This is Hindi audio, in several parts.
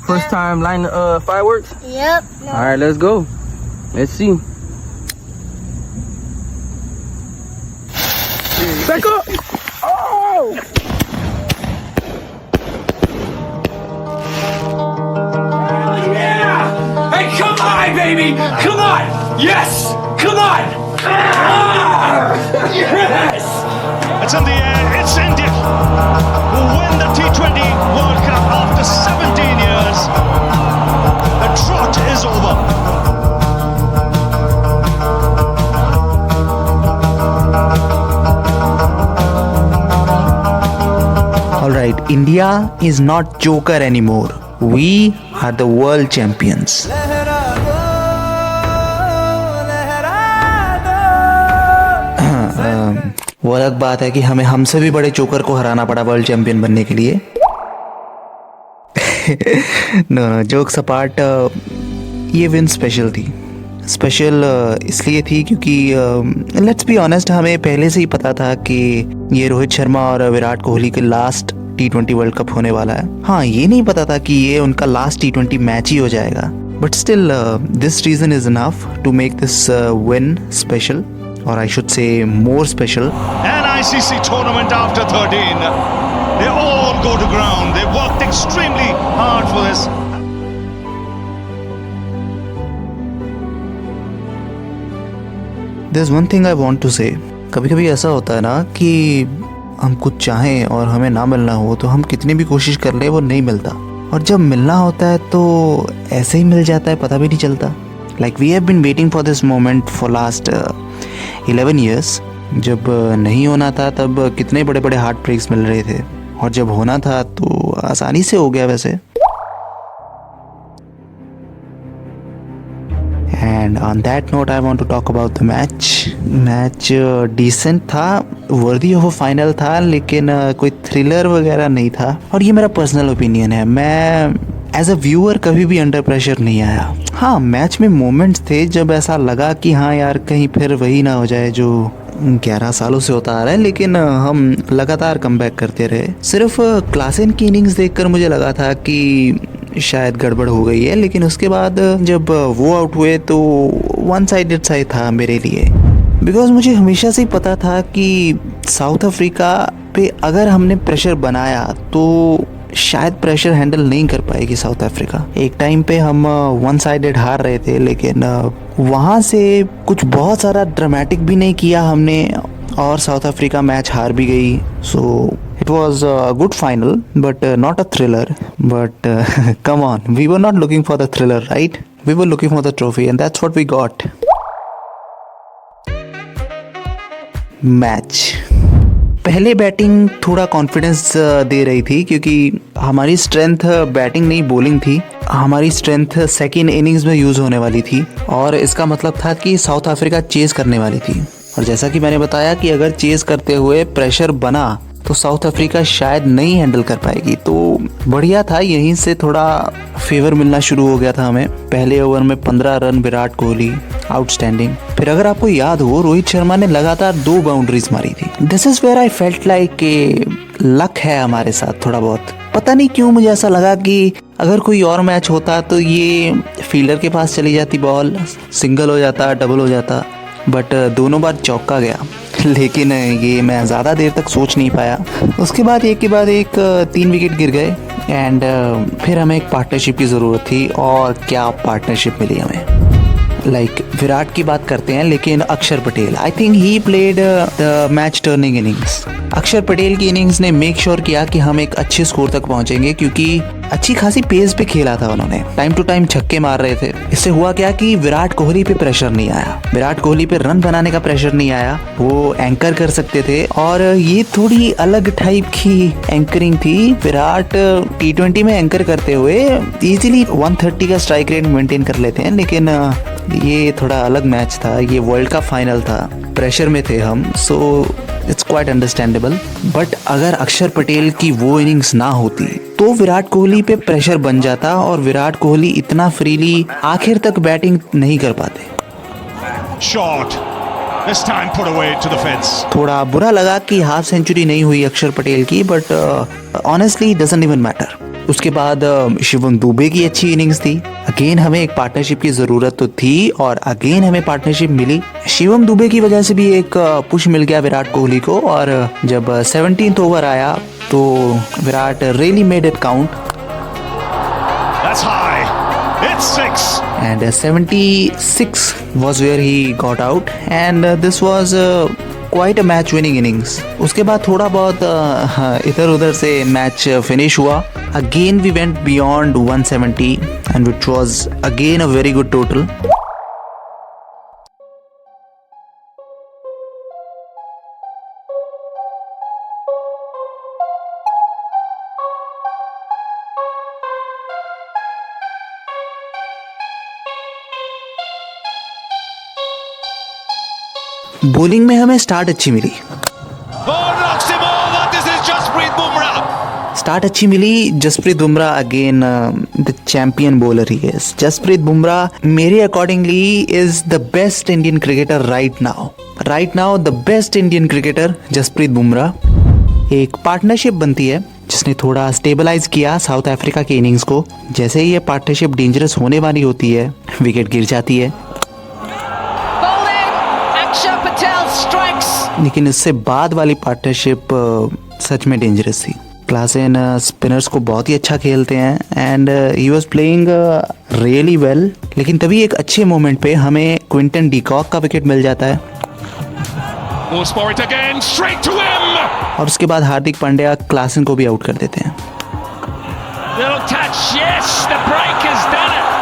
First time lighting the fireworks? Yep. No. All right, let's go. Let's see. Back up! Oh! Hell yeah! Hey, come on, baby! Come on! Yes! Come on! Yes! It's in the air, it's India who win the T20 World Cup after 17 years. The trot is over. Alright, India is not joker anymore. We are the world champions. वो अलग बात है कि हमें हमसे भी बड़े जोकर को हराना पड़ा वर्ल्ड चैंपियन बनने के लिए। नो जोक्स अपार्ट, ये विन स्पेशल थी। स्पेशल इसलिए थी क्योंकि लेट्स बी ऑनेस्ट, हमें पहले से ही पता था कि ये रोहित शर्मा और विराट कोहली के लास्ट T20 वर्ल्ड कप होने वाला है। हाँ, ये नहीं पता था कि ये उनका लास्ट T20 मैच ही हो जाएगा, but still this reason is enough to make this win special, or I should say more special. An ICC tournament after 13. They all go to ground. They worked extremely hard for this. There's one thing I want to say. कभी कभी ऐसा होता है ना कि हम कुछ चाहें और हमें ना मिलना हो तो हम कितनी भी कोशिश कर ले वो नहीं मिलता, और जब मिलना होता है तो ऐसे ही मिल जाता है, पता भी नहीं चलता। Like we have been waiting for this moment for last 11 years. जब नहीं होना था तब कितने बड़े बड़े हार्ट ब्रेक्स मिल रहे थे, और जब होना था तो आसानी से हो गया वैसे। And on that note, I want to talk about the match. Match decent था, वर्दी ऑफ अ फाइनल था, लेकिन कोई थ्रिलर वगैरह नहीं था, और ये मेरा पर्सनल ओपिनियन है। मैं एज अ व्यूअर कभी भी अंडर प्रेशर नहीं आया। हाँ, मैच में मोमेंट्स थे जब ऐसा लगा कि हाँ यार कहीं फिर वही ना हो जाए जो 11 सालों से होता आ रहा है, लेकिन हम लगातार कमबैक करते रहे। सिर्फ क्लासेन की इनिंग्स देखकर मुझे लगा था कि शायद गड़बड़ हो गई है, लेकिन उसके बाद जब वो आउट हुए तो वन साइडेड सा था मेरे लिए, बिकॉज मुझे हमेशा से ही पता था कि साउथ अफ्रीका पे अगर हमने प्रेशर बनाया तो शायद प्रेशर हैंडल नहीं कर पाएगी साउथ अफ्रीका। एक टाइम पे हम वन साइडेड हार रहे थे, लेकिन वहाँ से कुछ बहुत सारा ड्रामेटिक भी नहीं किया हमने, और साउथ अफ्रीका मैच हार भी गई। So it was a good final but not a thriller, but come on, we were not looking for the thriller, right? We were looking for the trophy and that's what we got. Match पहले बैटिंग थोड़ा कॉन्फिडेंस दे रही थी, क्योंकि हमारी स्ट्रेंथ बैटिंग नहीं बॉलिंग थी। हमारी स्ट्रेंथ सेकेंड इनिंग्स में यूज़ होने वाली थी, और इसका मतलब था कि साउथ अफ्रीका चेज़ करने वाली थी। और जैसा कि मैंने बताया कि अगर चेज़ करते हुए प्रेशर बना तो साउथ अफ्रीका शायद नहीं हैंडल कर पाएगी। तो बढ़िया था, यहीं से थोड़ा फेवर मिलना शुरू हो गया था हमें। पहले ओवर में 15 रन विराट कोहली, आउटस्टैंडिंग। फिर अगर आपको याद हो, रोहित शर्मा ने लगातार 2 बाउंड्रीज मारी थी। This is where I felt like luck है हमारे साथ थोड़ा बहुत। पता नहीं क्यों मुझे ऐसा लगा कि अगर कोई और मैच होता तो ये फील्डर के पास चली जाती बॉल, सिंगल हो जाता, डबल हो जाता, बट दोनों बार चौका गया। लेकिन ये मैं ज़्यादा देर तक सोच नहीं पाया। उसके बाद एक के बाद एक 3 विकेट गिर गए, एंड फिर हमें एक पार्टनरशिप की ज़रूरत थी, और क्या पार्टनरशिप मिली हमें। लाइक विराट की बात करते हैं, लेकिन अक्षर Patel, I think he played the match turning innings. अक्षर पटेल की इनिंग्स ने मेक श्योर किया कि हम एक अच्छे स्कोर तक पहुंचेंगे, क्योंकि अच्छी खासी पेस पे खेला था उन्होंने, टाइम टू टाइम छक्के मार रहे थे। इससे हुआ क्या कि विराट कोहली पे प्रेशर नहीं आया, विराट कोहली पे रन बनाने का प्रेशर नहीं आया, वो एंकर कर सकते थे। और ये थोड़ी अलग टाइप की एंकरिंग थी। विराट T20 में एंकर करते हुए इजीली 130 का स्ट्राइक रेट मेंटेन कर लेते हैं, लेकिन ये थोड़ा अलग मैच था, ये वर्ल्ड का फाइनल था, प्रेशर में थे हम, so it's quite understandable. But अगर अक्षर पटेल की वो इनिंग्स ना होती तो विराट कोहली पे प्रेशर बन जाता, और विराट कोहली इतना फ्रीली आखिर तक बैटिंग नहीं कर पाते। Shot. This time put away to the fence. थोड़ा बुरा लगा कि हाफ सेंचुरी नहीं हुई अक्षर पटेल की, but honestly doesn't even matter. उसके बाद शिवम दुबे की अच्छी इनिंग्स थी। अगेन हमें एक पार्टनरशिप की जरूरत तो थी और अगेन हमें पार्टनरशिप मिली। शिवम दुबे की वजह से भी एक पुश मिल गया विराट कोहली को, और जब 17th ओवर आया तो Virat really made it count. That's high. It's 6. And 76 was where he got out, and this was quite a match winning innings. उसके बाद थोड़ा बहुत इधर उधर से मैच फिनिश हुआ। Again we went beyond 170, and which was again a very good total. Bowling में हमें स्टार्ट अच्छी मिली। Oh, knocks him over. This is Jasprit Bumrah. Start अच्छी मिली। Jasprit Bumrah again the champion bowler he is. Jasprit Bumrah मेरे accordingly is the best Indian cricketer right now the best Indian cricketer Jasprit Bumrah. एक पार्टनरशिप बनती है जिसने थोड़ा स्टेबलाइज किया साउथ अफ्रीका के इनिंग्स को। जैसे ही ये पार्टनरशिप डेंजरस होने वाली होती है, विकेट गिर जाती है। लेकिन इससे बाद वाली पार्टनरशिप सच में डेंजरस थी। क्लासेन स्पिनर्स को बहुत ही अच्छा खेलते हैं, and he was playing really well. लेकिन तभी एक अच्छे मोमेंट पे हमें क्विंटन डीकॉक का विकेट मिल जाता है, और उसके बाद हार्दिक पांड्या क्लासेन को भी आउट कर देते हैं।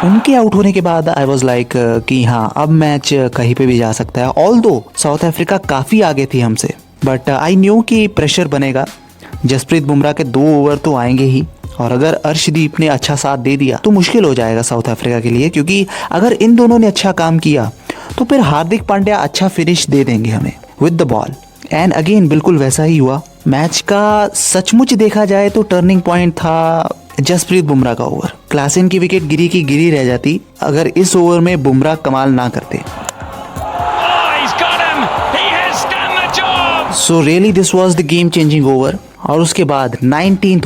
उनके आउट होने के बाद आई वॉज लाइक कि हाँ अब मैच कहीं पे भी जा सकता है। ऑल्दो साउथ अफ्रीका काफ़ी आगे थी हमसे, बट आई न्यू कि प्रेशर बनेगा। जसप्रीत बुमराह के 2 ओवर तो आएंगे ही, और अगर अर्शदीप ने अच्छा साथ दे दिया तो मुश्किल हो जाएगा साउथ अफ्रीका के लिए, क्योंकि अगर इन दोनों ने अच्छा काम किया तो फिर हार्दिक पांड्या अच्छा फिनिश दे देंगे हमें with the ball. And again बिल्कुल वैसा ही हुआ। मैच का सचमुच देखा जाए तो टर्निंग पॉइंट था जसप्रीत बुमराह का ओवर। क्लासेन की विकेट गिरी की गिरी रह जाती अगर इस ओवर में बुमराह कमाल ना करते। So really this was the game changing over. और उसके बाद 19th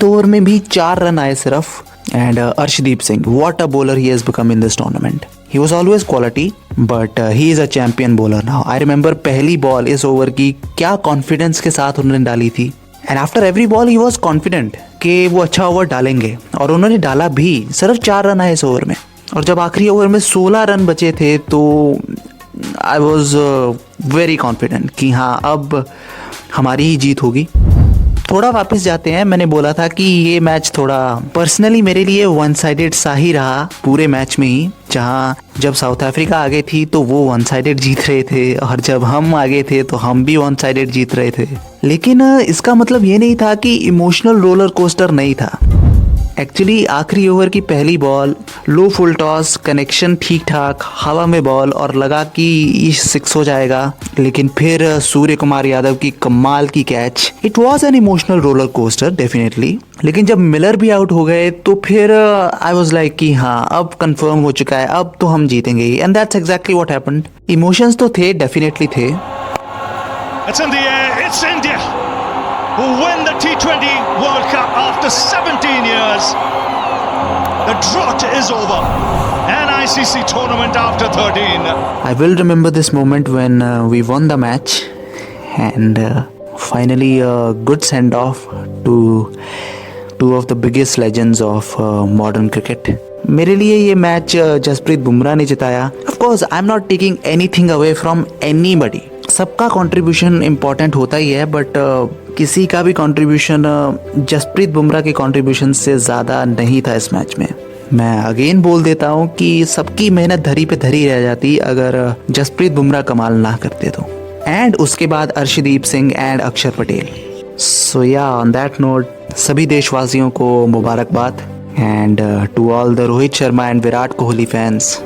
ओवर में भी 4 रन आए सिर्फ। And Arshdeep Singh, what a bowler he has become in this tournament. He was always quality, but he is a champion bowler now. I remember पहली बॉल इस ओवर की क्या कॉन्फिडेंस के साथ उन्होंने डाली थी, and after every ball he was confident कि वो अच्छा ओवर डालेंगे, और उन्होंने डाला भी। सिर्फ 4 रन आए इस ओवर में, और जब आखिरी ओवर में 16 रन बचे थे तो आई वॉज वेरी कॉन्फिडेंट कि हाँ अब हमारी ही जीत होगी। थोड़ा वापस जाते हैं। मैंने बोला था कि ये मैच थोड़ा पर्सनली मेरे लिए वन साइडेड सा ही रहा पूरे मैच में ही, जहाँ जब साउथ अफ्रीका आगे थी तो वो वन साइडेड जीत रहे थे, और जब हम आगे थे तो हम भी वन साइडेड जीत रहे थे। लेकिन इसका मतलब ये नहीं था कि इमोशनल रोलर कोस्टर नहीं था। एक्चुअली आखिरी ओवर की पहली बॉल, लो फुल टॉस, कनेक्शन ठीक ठाक, हवा में बॉल, और लगा कि ये 6 हो जाएगा। लेकिन फिर सूर्य कुमार यादव की कमाल की catch. It was an emotional roller coaster definitely. लेकिन जब मिलर भी आउट हो गए तो फिर आई वॉज लाइक कि हाँ अब कंफर्म हो चुका है, अब तो हम जीतेंगे ही। And that's exactly what happened. Emotions तो थे, डेफिनेटली थे। It's in the air. It's India who win the T20 World Cup after 17 years. The drought is over. An ICC tournament after 13. I will remember this moment when we won the match, and finally a good send-off to two of the biggest legends of modern cricket. मेरे लिए ये मैच जसप्रीत बुमराह ने जिताया। Of course, I'm not taking anything away from anybody. सबका कंट्रीब्यूशन इम्पोर्टेंट होता ही है, बट किसी का भी कंट्रीब्यूशन जसप्रीत बुमराह के कंट्रीब्यूशन से ज़्यादा नहीं था इस मैच में। मैं अगेन बोल देता हूँ कि सबकी मेहनत धरी पे धरी रह जाती अगर जसप्रीत बुमराह कमाल ना करते तो। एंड उसके बाद अर्शदीप सिंह एंड अक्षर पटेल। सो या ऑन दैट नोट सभी देशवासियों को मुबारकबाद, and to all the Rohit Sharma and Virat Kohli fans,